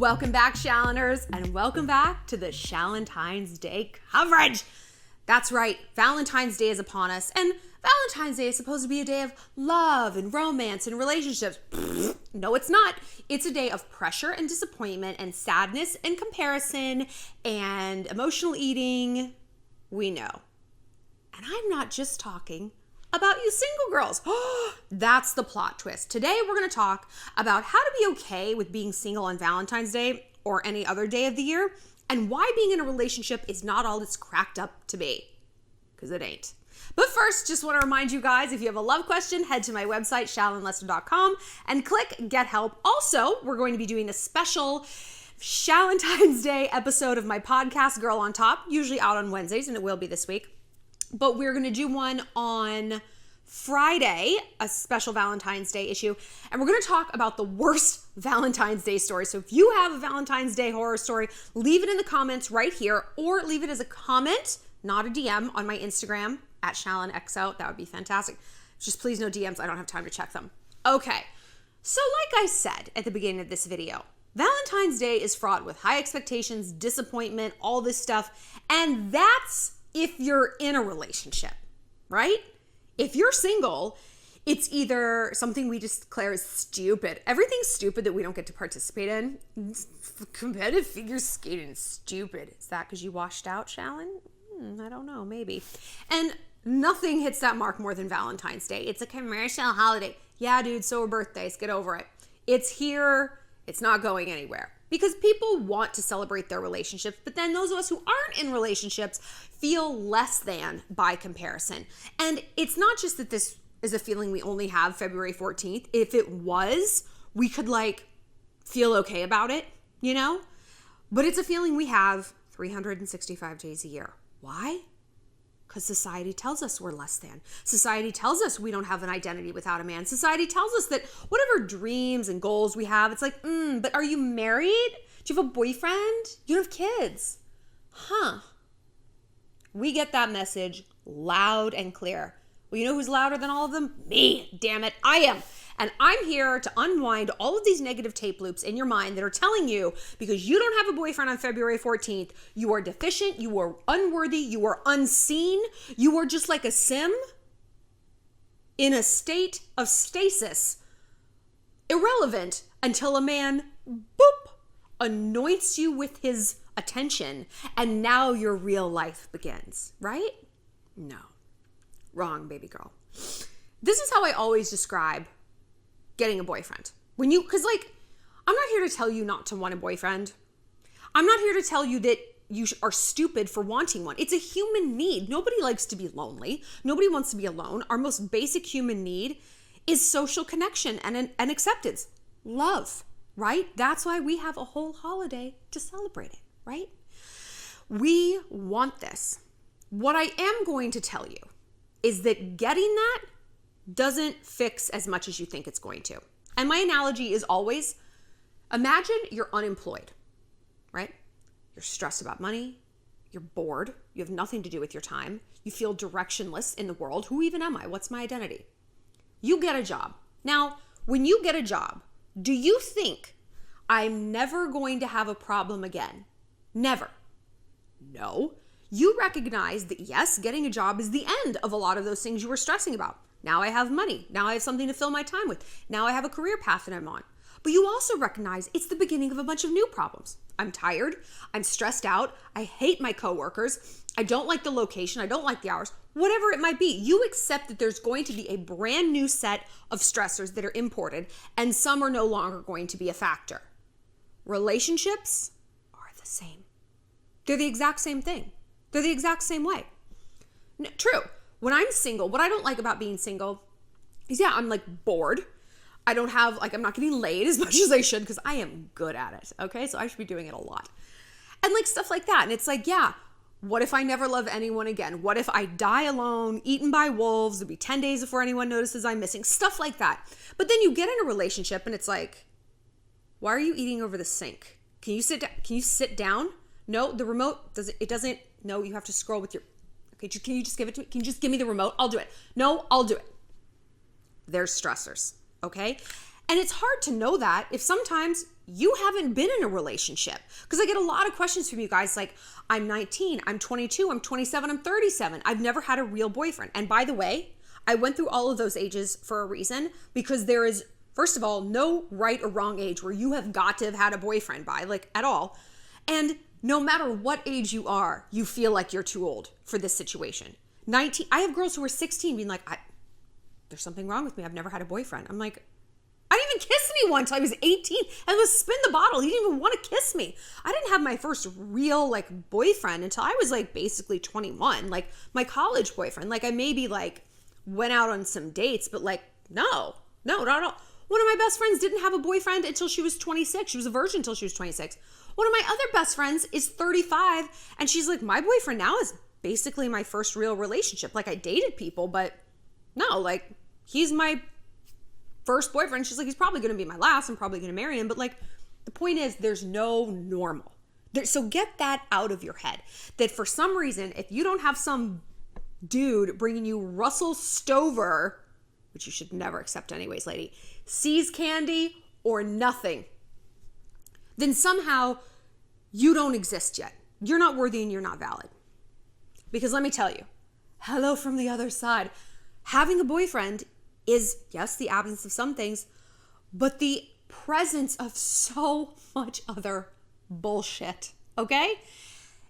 Welcome back, Shalloners, and welcome back to the Shallontine's Day coverage. That's right, Valentine's Day is upon us, and Valentine's Day is supposed to be a day of love and romance and relationships. No, it's not. It's a day of pressure and disappointment and sadness and comparison and emotional eating. We know. And I'm not just talking about you single girls. That's the plot twist. Today, we're going to talk about how to be okay with being single on Valentine's Day or any other day of the year, and why being in a relationship is not all it's cracked up to be, because it ain't. But first, just want to remind you guys, if you have a love question, head to my website, shallonlester.com, and click Get Help. Also, we're going to be doing a special Shallontine's Day episode of my podcast, Girl on Top, usually out on Wednesdays, and it will be this week. But we're going to do one on Friday, a special Valentine's Day issue, and we're going to talk about the worst Valentine's Day story. So if you have a Valentine's Day horror story, leave it in the comments right here, or leave it as a comment, not a DM, on my Instagram, at ShallonXO. That would be fantastic. Just please no DMs. I don't have time to check them. Okay, so like I said at the beginning of this video, Valentine's Day is fraught with high expectations, disappointment, all this stuff, and that's if you're in a relationship, right? If you're single, it's either something we just declare as stupid. Everything's stupid that we don't get to participate in. Competitive figure skating is stupid. Is that because you washed out, Shallon? I don't know, maybe. And nothing hits that mark more than Valentine's Day. It's a commercial holiday. Yeah, dude, so are birthdays. Get over it. It's here. It's not going anywhere. Because people want to celebrate their relationships, but then those of us who aren't in relationships feel less than by comparison. And it's not just that this is a feeling we only have February 14th. If it was, we could feel okay about it, you know? But it's a feeling we have 365 days a year. Why? Because society tells us we're less than. Society tells us we don't have an identity without a man. Society tells us that whatever dreams and goals we have, it's but are you married? Do you have a boyfriend? You don't have kids. We get that message loud and clear. Well, you know who's louder than all of them? Me, damn it, I am. And I'm here to unwind all of these negative tape loops in your mind that are telling you, because you don't have a boyfriend on February 14th, you are deficient, you are unworthy, you are unseen, you are just like a sim in a state of stasis, irrelevant until a man, boop, anoints you with his attention, and now your real life begins, right? No. Wrong, baby girl. This is how I always describe getting a boyfriend. I'm not here to tell you not to want a boyfriend. I'm not here to tell you that you are stupid for wanting one. It's a human need. Nobody likes to be lonely. Nobody wants to be alone. Our most basic human need is social connection and acceptance. Love, right? That's why we have a whole holiday to celebrate it, right? We want this. What I am going to tell you is that getting that doesn't fix as much as you think it's going to. And my analogy is always, imagine you're unemployed, right? You're stressed about money, you're bored, you have nothing to do with your time, you feel directionless in the world. Who even am I? What's my identity? You get a job. Now, when you get a job, do you think I'm never going to have a problem again? Never. No. You recognize that, yes, getting a job is the end of a lot of those things you were stressing about. Now I have money. Now I have something to fill my time with. Now I have a career path that I'm on. But you also recognize it's the beginning of a bunch of new problems. I'm tired. I'm stressed out. I hate my coworkers. I don't like the location. I don't like the hours. Whatever it might be, you accept that there's going to be a brand new set of stressors that are imported, and some are no longer going to be a factor. Relationships are the same. They're the exact same thing. They're the exact same way. No, true. When I'm single, what I don't like about being single is, I'm bored. I don't have, I'm not getting laid as much as I should, because I am good at it, okay? So I should be doing it a lot. And stuff like that. And it's what if I never love anyone again? What if I die alone, eaten by wolves? It'll be 10 days before anyone notices I'm missing. Stuff like that. But then you get in a relationship and it's why are you eating over the sink? Can you sit down? No, the remote doesn't, no, you have to scroll with your, okay, can you just give it to me? Can you just give me the remote? I'll do it. No, I'll do it. There's stressors, okay? And it's hard to know that if sometimes you haven't been in a relationship. Because I get a lot of questions from you guys like, I'm 19, I'm 22, I'm 27, I'm 37. I've never had a real boyfriend. And by the way, I went through all of those ages for a reason, because there is, first of all, no right or wrong age where you have got to have had a boyfriend by, like, at all. And no matter what age you are, you feel like you're too old for this situation. 19, I have girls who are 16 being like, there's something wrong with me. I've never had a boyfriend. I'm like, I didn't even kiss anyone until I was 18. I was spin the bottle. He didn't even want to kiss me. I didn't have my first real like boyfriend until I was like basically 21, like my college boyfriend. Like I maybe like went out on some dates, but like, no. One of my best friends didn't have a boyfriend until she was 26. She was a virgin until she was 26. One of my other best friends is 35, and she's like, my boyfriend now is basically my first real relationship. Like I dated people, but no, like he's my first boyfriend. She's like, he's probably going to be my last. I'm probably going to marry him. But like, the point is there's no normal. So get that out of your head, that for some reason, if you don't have some dude bringing you Russell Stover, which you should never accept anyways, lady, See's candy or nothing, then somehow you don't exist yet. You're not worthy and you're not valid. Because let me tell you, hello from the other side. Having a boyfriend is, yes, the absence of some things, but the presence of so much other bullshit, okay?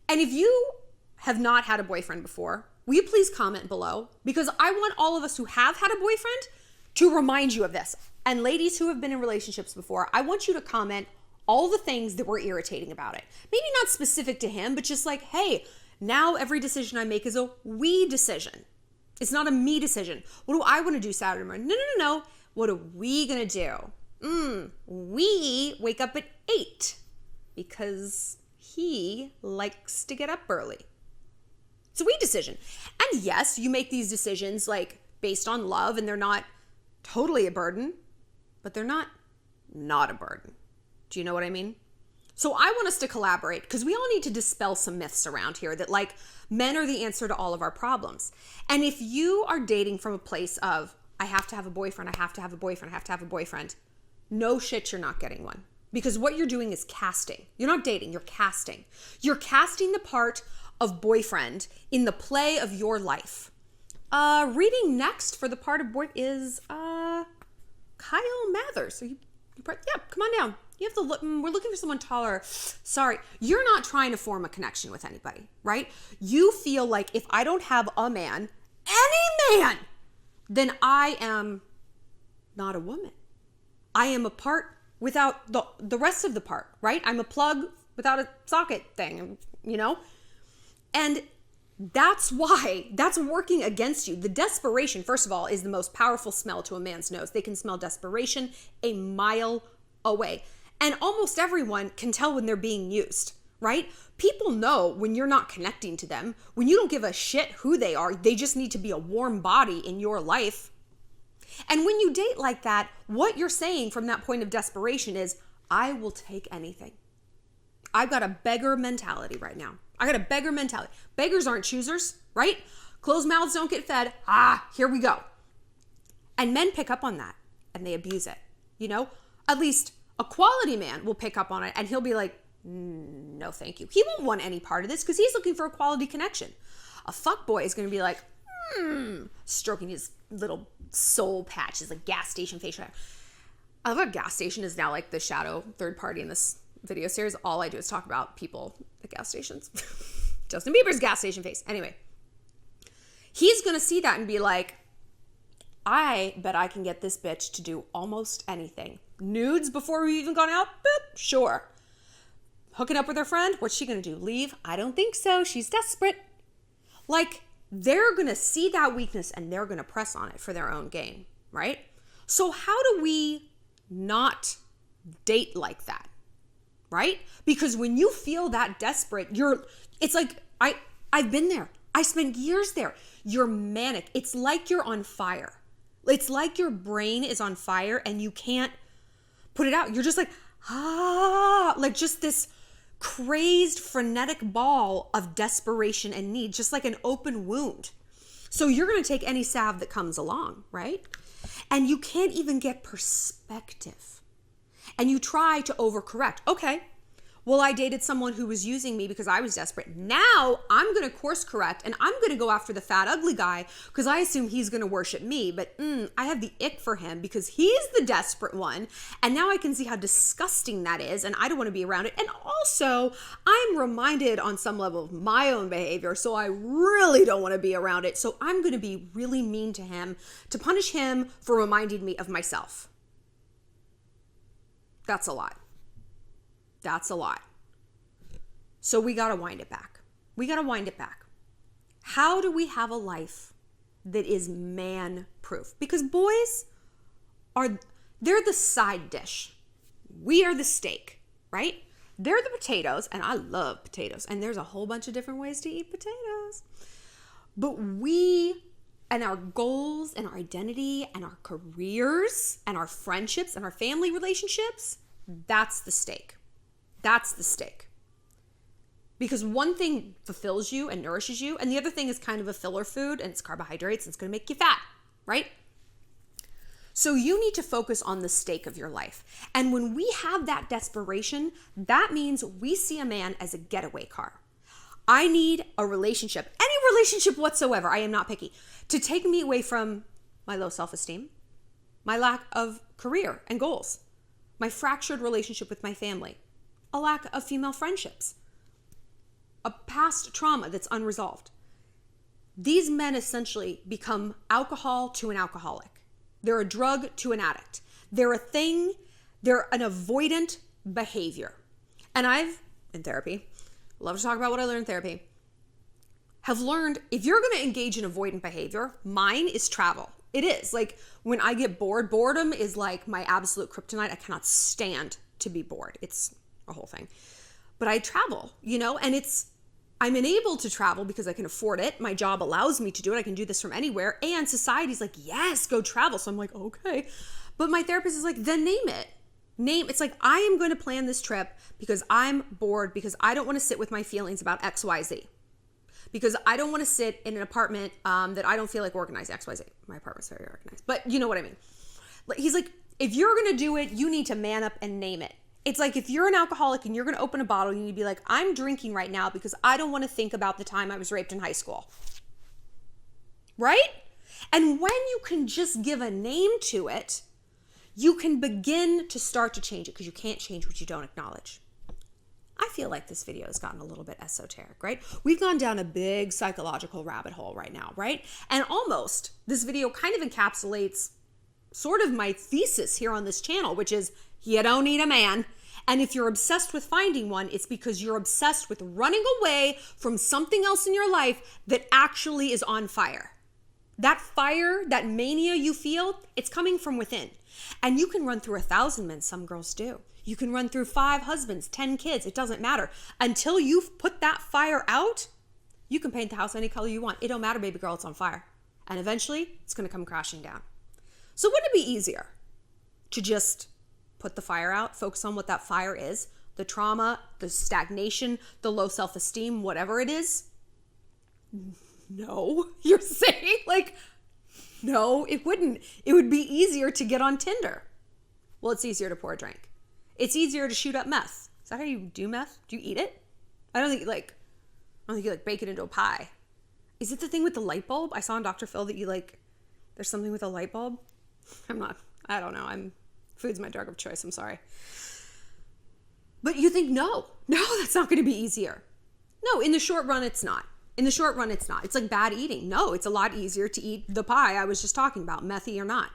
And if you have not had a boyfriend before, will you please comment below? Because I want all of us who have had a boyfriend to remind you of this. And ladies who have been in relationships before, I want you to comment all the things that were irritating about it. Maybe not specific to him, but just like, hey, now every decision I make is a we decision. It's not a me decision. What do I want to do Saturday morning? No. What are we going to do? We wake up at 8 because he likes to get up early. It's a we decision. And yes, you make these decisions like based on love, and they're not totally a burden, but they're not a burden. Do you know what I mean? So I want us to collaborate, because we all need to dispel some myths around here that like men are the answer to all of our problems. And if you are dating from a place of, I have to have a boyfriend, I have to have a boyfriend, I have to have a boyfriend, no shit, you're not getting one. Because what you're doing is casting. You're not dating, you're casting. You're casting the part of boyfriend in the play of your life. Reading next for the part of boy is Kyle Mathers. Yeah, come on down. You have to look, we're looking for someone taller. Sorry, you're not trying to form a connection with anybody, right? You feel like if I don't have a man, any man, then I am not a woman. I am a part without the rest of the part, right? I'm a plug without a socket thing, you know? And that's why, that's working against you. The desperation, first of all, is the most powerful smell to a man's nose. They can smell desperation a mile away. And almost everyone can tell when they're being used, right? People know when you're not connecting to them, when you don't give a shit who they are, they just need to be a warm body in your life. And when you date like that, what you're saying from that point of desperation is, I will take anything. I've got a beggar mentality right now. I got a beggar mentality. Beggars aren't choosers, right? Closed mouths don't get fed. Here we go. And men pick up on that and they abuse it, you know? At least a quality man will pick up on it and he'll be like, no, thank you. He won't want any part of this because he's looking for a quality connection. A fuckboy is going to be like, stroking his little soul patch, his like gas station face. I love how gas station is now like the shadow third party in this video series. All I do is talk about people at gas stations. Justin Bieber's gas station face. Anyway, he's going to see that and be like, I bet I can get this bitch to do almost anything. Nudes before we've even gone out? Boop, sure. Hooking up with her friend? What's she going to do? Leave? I don't think so. She's desperate. Like, they're going to see that weakness and they're going to press on it for their own gain, right? So how do we not date like that, right? Because when you feel that desperate, it's like, I've been there. I spent years there. You're manic. It's like you're on fire. It's like your brain is on fire and you can't put it out. You're just like, like just this crazed, frenetic ball of desperation and need, just like an open wound. So you're going to take any salve that comes along, right? And you can't even get perspective. and you try to overcorrect. Okay, well, I dated someone who was using me because I was desperate. Now I'm going to course correct and I'm going to go after the fat, ugly guy because I assume he's going to worship me. But I have the ick for him because he's the desperate one. And now I can see how disgusting that is. And I don't want to be around it. And also, I'm reminded on some level of my own behavior. So I really don't want to be around it. So I'm going to be really mean to him to punish him for reminding me of myself. That's a lot. That's a lot. So we got to wind it back. We got to wind it back. How do we have a life that is man-proof? Because boys they're the side dish. We are the steak, right? They're the potatoes, and I love potatoes. And there's a whole bunch of different ways to eat potatoes. But we and our goals and our identity and our careers and our friendships and our family relationships, that's the steak. That's the steak. Because one thing fulfills you and nourishes you, and the other thing is kind of a filler food, and it's carbohydrates, and it's going to make you fat, right? So you need to focus on the steak of your life. And when we have that desperation, that means we see a man as a getaway car. I need a relationship, any relationship whatsoever, I am not picky, to take me away from my low self-esteem, my lack of career and goals, my fractured relationship with my family, a lack of female friendships, a past trauma that's unresolved. These men essentially become alcohol to an alcoholic. They're a drug to an addict. They're a thing, they're an avoidant behavior. And I've, in therapy, love to talk about what I learned in therapy, have learned if you're going to engage in avoidant behavior, mine is travel. It is. Like when I get bored, boredom is like my absolute kryptonite. I cannot stand to be bored. It's a whole thing. But I travel, and I'm enabled to travel because I can afford it. My job allows me to do it. I can do this from anywhere. And society's like, yes, go travel. So I'm like, okay. But my therapist is like, then name it. It's like, I am going to plan this trip because I'm bored, because I don't want to sit with my feelings about XYZ. Because I don't want to sit in an apartment that I don't feel like organized. XYZ. My apartment's very organized. But you know what I mean. He's like, if you're going to do it, you need to man up and name it. It's like if you're an alcoholic and you're going to open a bottle, you need to be like, I'm drinking right now because I don't want to think about the time I was raped in high school. Right? And when you can just give a name to it, you can begin to start to change it, because you can't change what you don't acknowledge. I feel like this video has gotten a little bit esoteric, right? We've gone down a big psychological rabbit hole right now, right? And almost this video kind of encapsulates sort of my thesis here on this channel, which is you don't need a man. And if you're obsessed with finding one, it's because you're obsessed with running away from something else in your life that actually is on fire. That fire, that mania you feel, it's coming from within. And you can run through 1,000 men, some girls do. You can run through 5 husbands, 10 kids, it doesn't matter. Until you've put that fire out, you can paint the house any color you want. It don't matter, baby girl, it's on fire. And eventually, it's gonna come crashing down. So wouldn't it be easier to just put the fire out, focus on what that fire is, the trauma, the stagnation, the low self-esteem, whatever it is? No, you're saying? Like, no, it wouldn't. It would be easier to get on Tinder. Well, it's easier to pour a drink. It's easier to shoot up meth. Is that how you do meth? Do you eat it? I don't think you bake it into a pie. Is it the thing with the light bulb? I saw on Dr. Phil that there's something with a light bulb. I don't know. Food's my drug of choice. I'm sorry. But you think, no, that's not going to be easier. No, in the short run, it's not. It's like bad eating. No, it's a lot easier to eat the pie I was just talking about, methy or not.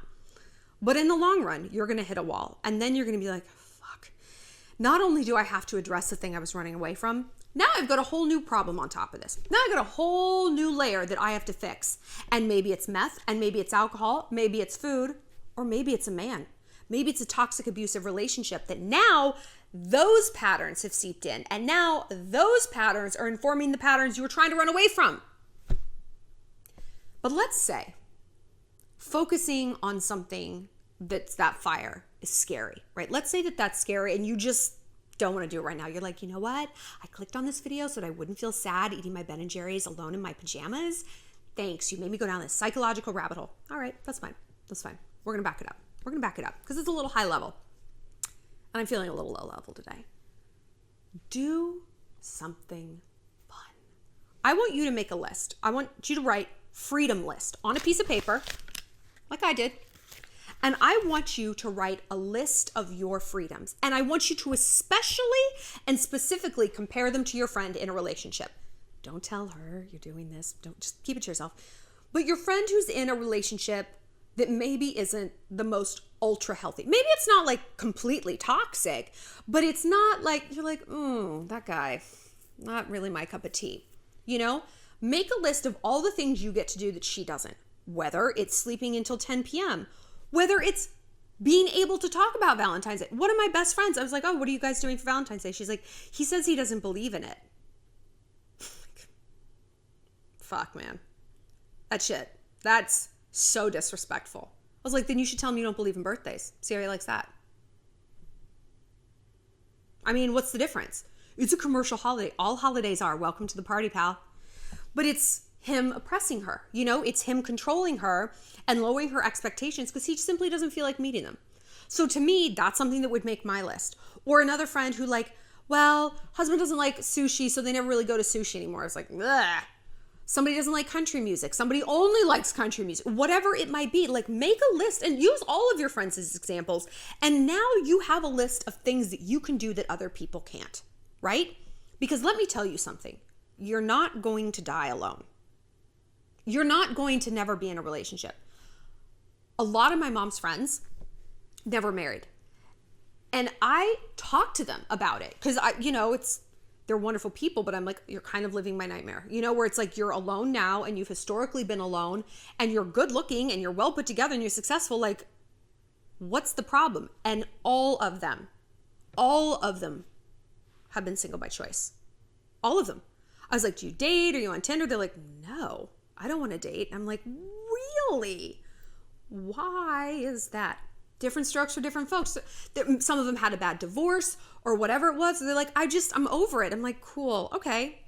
But in the long run, you're going to hit a wall. And then you're going to be like, fuck. Not only do I have to address the thing I was running away from, now I've got a whole new problem on top of this. Now I've got a whole new layer that I have to fix. And maybe it's meth, and maybe it's alcohol, maybe it's food, or maybe it's a man. Maybe it's a toxic, abusive relationship that now those patterns have seeped in. And now those patterns are informing the patterns you were trying to run away from. But let's say focusing on something that's that fire is scary, right? Let's say that that's scary and you just don't want to do it right now. You're like, you know what? I clicked on this video so that I wouldn't feel sad eating my Ben & Jerry's alone in my pajamas. Thanks. You made me go down this psychological rabbit hole. All right, that's fine. We're going to back it up. Because it's a little high level. and I'm feeling a little low level today. Do something fun. I want you to make a list. I want you to write freedom list on a piece of paper, like I did. And I want you to write a list of your freedoms. And I want you to especially and specifically compare them to your friend in a relationship. Don't tell her you're doing this. Don't, just keep it to yourself. But your friend who's in a relationship that maybe isn't the most ultra healthy. Maybe it's not like completely toxic, but it's not like, you're like, that guy, not really my cup of tea. You know, make a list of all the things you get to do that she doesn't, whether it's sleeping until 10 p.m., whether it's being able to talk about Valentine's Day. One of my best friends, I was like, oh, what are you guys doing for Valentine's Day? She's like, he says he doesn't believe in it. Fuck, man. That shit. That's so disrespectful. I was like, then you should tell him you don't believe in birthdays. See how he likes that. I mean, what's the difference? It's a commercial holiday. All holidays are. Welcome to the party, pal. But it's him oppressing her. You know, it's him controlling her and lowering her expectations because he simply doesn't feel like meeting them. So to me, that's something that would make my list. Or another friend who like, well, husband doesn't like sushi, so they never really go to sushi anymore. It's like, ugh. Somebody doesn't like country music. Somebody only likes country music. Whatever it might be, like make a list and use all of your friends as examples. And now you have a list of things that you can do that other people can't, right? Because let me tell you something. You're not going to die alone. You're not going to never be in a relationship. A lot of my mom's friends never married. And I talk to them about it because they're wonderful people, but I'm like, you're kind of living my nightmare, where it's like you're alone now and you've historically been alone and you're good looking and you're well put together and you're successful. Like, what's the problem? And all of them have been single by choice. All of them. I was like, do you date? Are you on Tinder? They're like, no, I don't want to date. I'm like, really? Why is that? Different strokes for different folks. Some of them had a bad divorce or whatever it was. They're like, I'm over it. I'm like, cool, okay.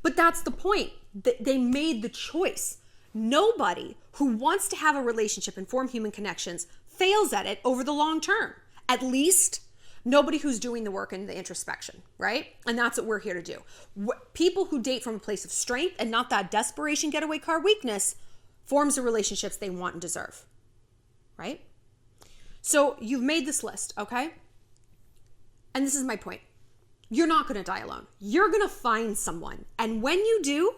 But that's the point. They made the choice. Nobody who wants to have a relationship and form human connections fails at it over the long term. At least nobody who's doing the work and the introspection, right? And that's what we're here to do. People who date from a place of strength and not that desperation getaway car weakness forms the relationships they want and deserve, right? So you've made this list, okay? And this is my point. You're not going to die alone. You're going to find someone. And when you do,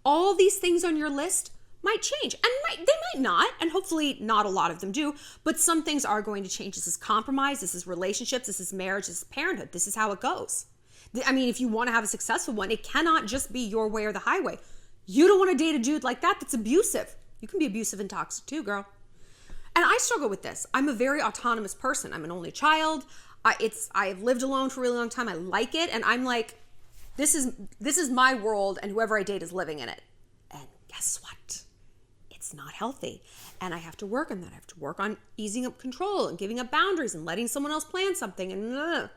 all these things on your list might change. And they might not, and hopefully not a lot of them do, but some things are going to change. This is compromise, this is relationships, this is marriage, this is parenthood. This is how it goes. I mean, if you want to have a successful one, it cannot just be your way or the highway. You don't want to date a dude like that that's abusive. You can be abusive and toxic too, girl. And I struggle with this. I'm a very autonomous person. I'm an only child. I've lived alone for a really long time. I like it. And I'm like, this is my world and whoever I date is living in it. And guess what? It's not healthy. And I have to work on that. I have to work on easing up control and giving up boundaries and letting someone else plan something. And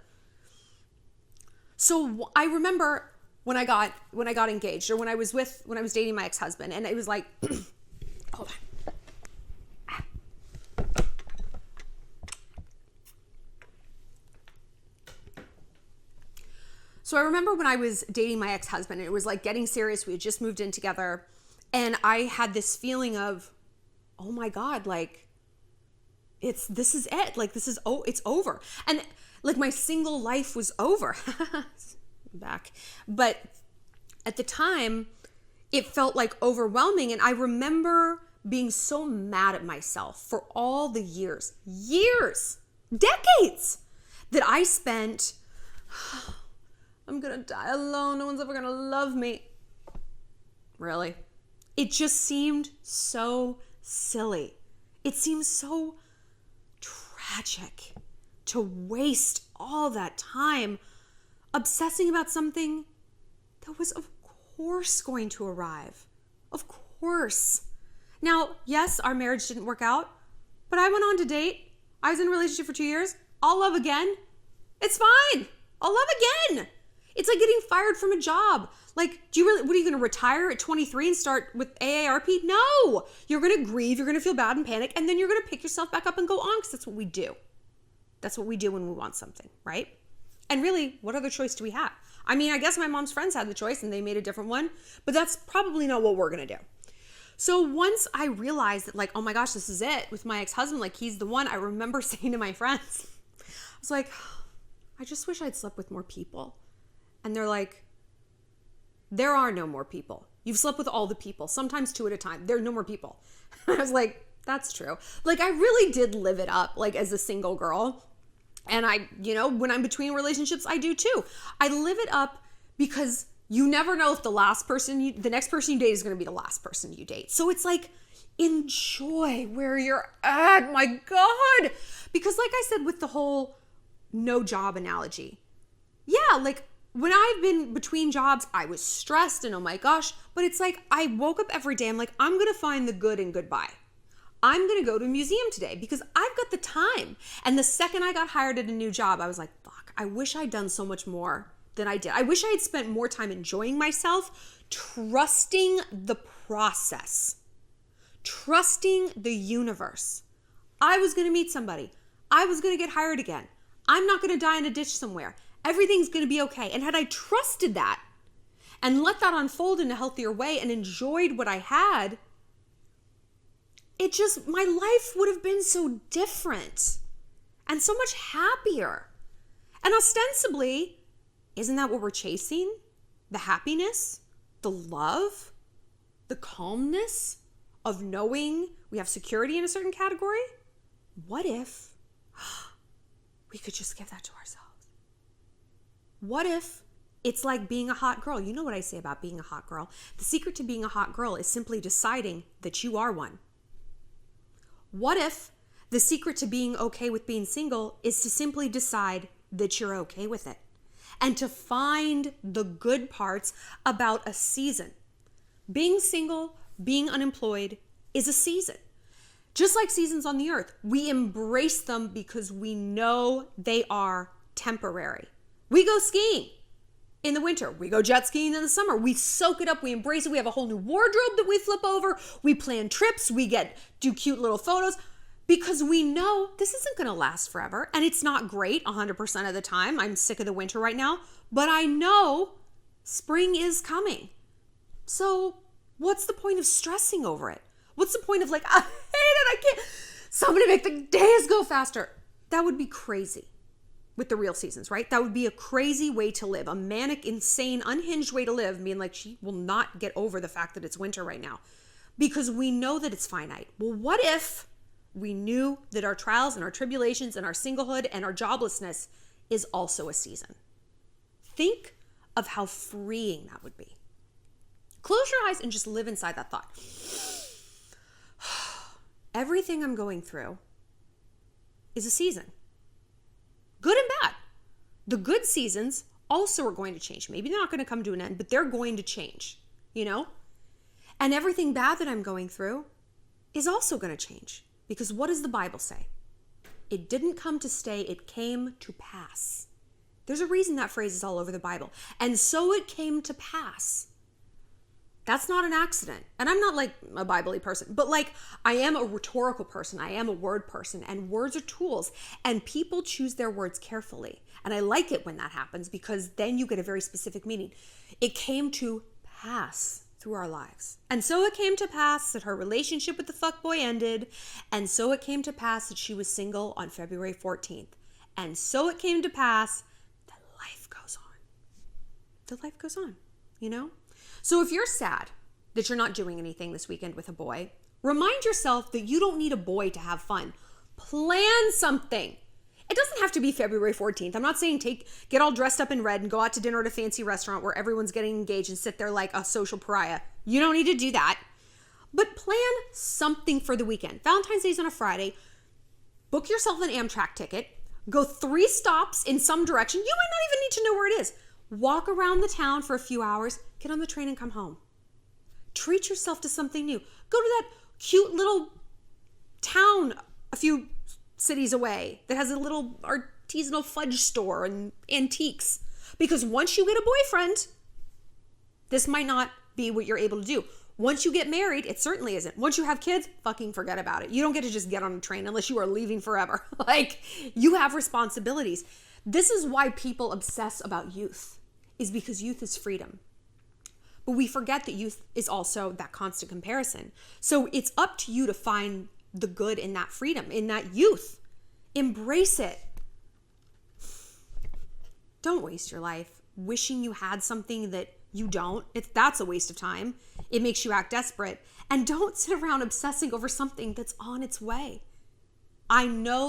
So I remember when I got engaged or when I was dating my ex-husband, and it was like, hold on. So I remember when I was dating my ex-husband and it was like getting serious. We had just moved in together and I had this feeling of, oh my God, like this is it. Like it's over. And like my single life was over. Back. But at the time it felt like overwhelming. And I remember being so mad at myself for all the years, decades that I spent, I'm gonna die alone. No one's ever gonna love me. Really? It just seemed so silly. It seemed so tragic to waste all that time obsessing about something that was of course going to arrive. Of course. Now, yes, our marriage didn't work out, but I went on to date. I was in a relationship for 2 years. I'll love again. It's fine. I'll love again. It's like getting fired from a job. Like, what are you going to retire at 23 and start with AARP? No, you're going to grieve. You're going to feel bad and panic. And then you're going to pick yourself back up and go on because that's what we do. That's what we do when we want something, right? And really, what other choice do we have? I mean, I guess my mom's friends had the choice and they made a different one, but that's probably not what we're going to do. So once I realized that, like, oh my gosh, this is it with my ex-husband, like, he's the one, I remember saying to my friends, I was like, I just wish I'd slept with more people. And they're like, there are no more people. You've slept with all the people, sometimes 2 at a time. There are no more people. I was like, that's true. Like, I really did live it up, like, as a single girl. And I, when I'm between relationships, I do too. I live it up because you never know if the next person you date is going to be the last person you date. So it's like, enjoy where you're at, my God. Because like I said, with the whole no job analogy, yeah, like when I've been between jobs, I was stressed and oh my gosh, but it's like, I woke up every day, I'm like, I'm going to find the good in goodbye. I'm going to go to a museum today because I've got the time. And the second I got hired at a new job, I was like, fuck, I wish I'd done so much more than I did. I wish I had spent more time enjoying myself, trusting the process, trusting the universe. I was going to meet somebody. I was going to get hired again. I'm not going to die in a ditch somewhere. Everything's going to be okay. And had I trusted that and let that unfold in a healthier way and enjoyed what I had, my life would have been so different and so much happier. And ostensibly, isn't that what we're chasing? The happiness, the love, the calmness of knowing we have security in a certain category? What if we could just give that to ourselves? What if it's like being a hot girl? You know what I say about being a hot girl. The secret to being a hot girl is simply deciding that you are one. What if the secret to being okay with being single is to simply decide that you're okay with it and to find the good parts about a season? Being single, being unemployed is a season. Just like seasons on the earth, we embrace them because we know they are temporary. We go skiing in the winter. We go jet skiing in the summer. We soak it up. We embrace it. We have a whole new wardrobe that we flip over. We plan trips. We do cute little photos because we know this isn't going to last forever. And it's not great 100% of the time. I'm sick of the winter right now, but I know spring is coming. So what's the point of stressing over it? What's the point of like, I hate it. I can't. Somebody make the days go faster. That would be crazy. With the real seasons, right? That would be a crazy way to live, a manic, insane, unhinged way to live, being like, she will not get over the fact that it's winter right now because we know that it's finite. Well, what if we knew that our trials and our tribulations and our singlehood and our joblessness is also a season? Think of how freeing that would be. Close your eyes and just live inside that thought. Everything I'm going through is a season. Good and bad. The good seasons also are going to change. Maybe they're not going to come to an end, but they're going to change, And everything bad that I'm going through is also going to change. Because what does the Bible say? It didn't come to stay, it came to pass. There's a reason that phrase is all over the Bible. And so it came to pass. That's not an accident. And I'm not like a Bible-y person, but like I am a rhetorical person. I am a word person, and words are tools, and people choose their words carefully. And I like it when that happens because then you get a very specific meaning. It came to pass through our lives. And so it came to pass that her relationship with the fuckboy ended. And so it came to pass that she was single on February 14th. And so it came to pass that life goes on. The life goes on, So if you're sad that you're not doing anything this weekend with a boy, remind yourself that you don't need a boy to have fun. Plan something. It doesn't have to be February 14th. I'm not saying get all dressed up in red and go out to dinner at a fancy restaurant where everyone's getting engaged and sit there like a social pariah. You don't need to do that. But plan something for the weekend. Valentine's Day is on a Friday. Book yourself an Amtrak ticket. Go 3 stops in some direction. You might not even need to know where it is. Walk around the town for a few hours. Get on the train and come home. Treat yourself to something new. Go to that cute little town a few cities away that has a little artisanal fudge store and antiques. Because once you get a boyfriend, this might not be what you're able to do. Once you get married, it certainly isn't. Once you have kids, fucking forget about it. You don't get to just get on a train unless you are leaving forever. Like, you have responsibilities. This is why people obsess about youth, is because youth is freedom. But we forget that youth is also that constant comparison. So it's up to you to find the good in that freedom, in that youth. Embrace it. Don't waste your life wishing you had something that you don't. That's a waste of time. It makes you act desperate. And don't sit around obsessing over something that's on its way. I know,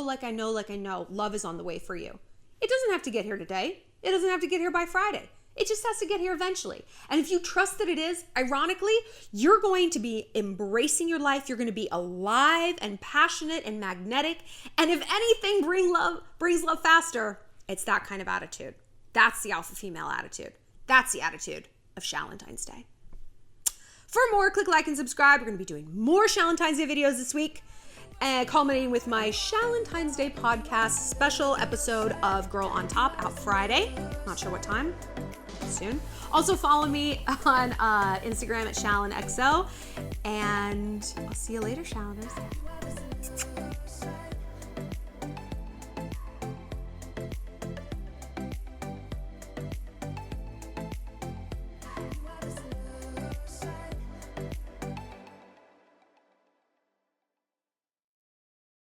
love is on the way for you. It doesn't have to get here today. It doesn't have to get here by Friday. It just has to get here eventually. And if you trust that it is, ironically, you're going to be embracing your life. You're going to be alive and passionate and magnetic. And if anything brings love faster, it's that kind of attitude. That's the alpha female attitude. That's the attitude of Shallontine's Day. For more, click like and subscribe. We're going to be doing more Shallontine's Day videos this week, culminating with my Shallontine's Day podcast special episode of Girl on Top out Friday. Not sure what time. Soon. Also follow me on Instagram at ShallonXO, and I'll see you later, Shalloners.